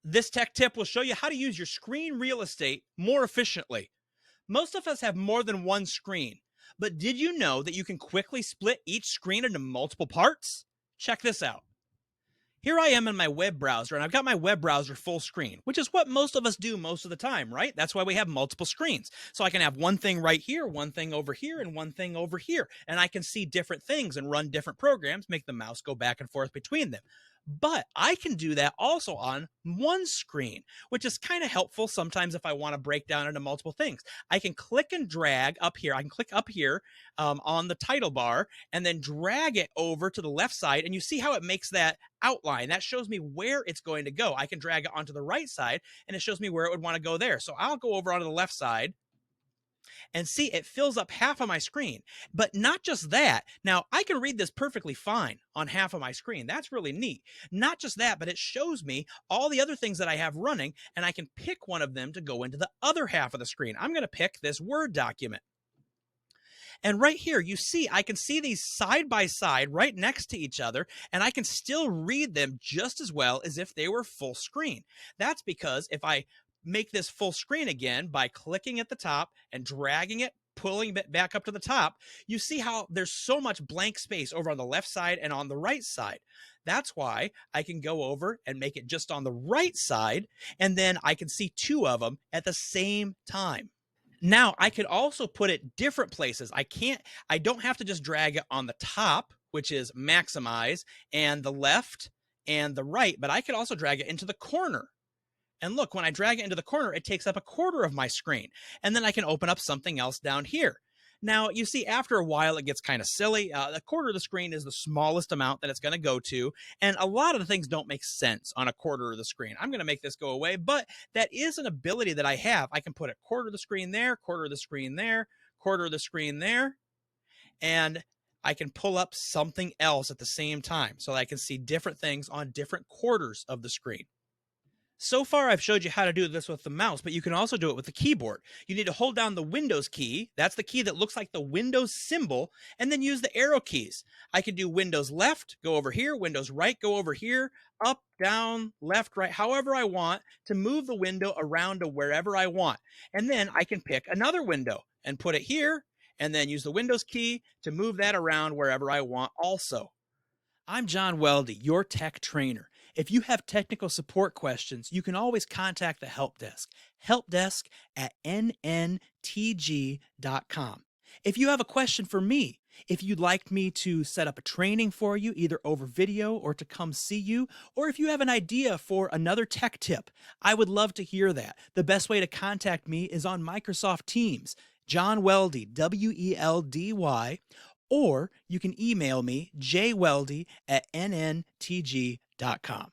This tech tip will show you how to use your screen real estate more efficiently. Most of us have more than one screen, but did you know that you can quickly split each screen into multiple parts? Check this out. Here I am in my web browser, and I've got my web browser full screen, which is what most of us do most of the time, right? That's why we have multiple screens. So I can have one thing right here, one thing over here, and one thing over here. And I can see different things and run different programs, make the mouse go back and forth between them. But I can do that also on one screen, which is kind of helpful sometimes if I want to break down into multiple things. I can click and drag up here. I can click up here on the title bar and then drag it over to the left side. And you see how it makes that outline. That shows me where it's going to go. I can drag it onto the right side and it shows me where it would want to go there. So I'll go over onto the left side and see it fills up half of my screen. But not just that. Now, I can read this perfectly fine on half of my screen. That's really neat. Not just that, but it shows me all the other things that I have running, and I can pick one of them to go into the other half of the screen. I'm going to pick this Word document. And right here, you see, I can see these side by side right next to each other, and I can still read them just as well as if they were full screen. That's because if I make this full screen again by clicking at the top and dragging it, pulling it back up to the top, you see how there's so much blank space over on the left side and on the right side. That's why I can go over and make it just on the right side, and then I can see two of them at the same time. Now I could also put it different places. I don't have to just drag it on the top, which is maximize, and the left and the right, but I could also drag it into the corner. And look, when I drag it into the corner, it takes up a quarter of my screen. And then I can open up something else down here. Now, you see, after a while, it gets kind of silly. A quarter of the screen is the smallest amount that it's going to go to. And a lot of the things don't make sense on a quarter of the screen. I'm going to make this go away, but that is an ability that I have. I can put a quarter of the screen there, quarter of the screen there, quarter of the screen there. And I can pull up something else at the same time so that I can see different things on different quarters of the screen. So far, I've showed you how to do this with the mouse, but you can also do it with the keyboard. You need to hold down the Windows key. That's the key that looks like the Windows symbol, and then use the arrow keys. I can do Windows left, go over here, Windows right, go over here, up, down, left, right, however I want to move the window around to wherever I want. And then I can pick another window and put it here, and then use the Windows key to move that around wherever I want also. I'm John Weldy, your tech trainer. If you have technical support questions, you can always contact the helpdesk at nntg.com. If you have a question for me, if you'd like me to set up a training for you, either over video or to come see you, or if you have an idea for another tech tip, I would love to hear that. The best way to contact me is on Microsoft Teams, John Weldy, W-E-L-D-Y, or you can email me, jweldy@nntg.com.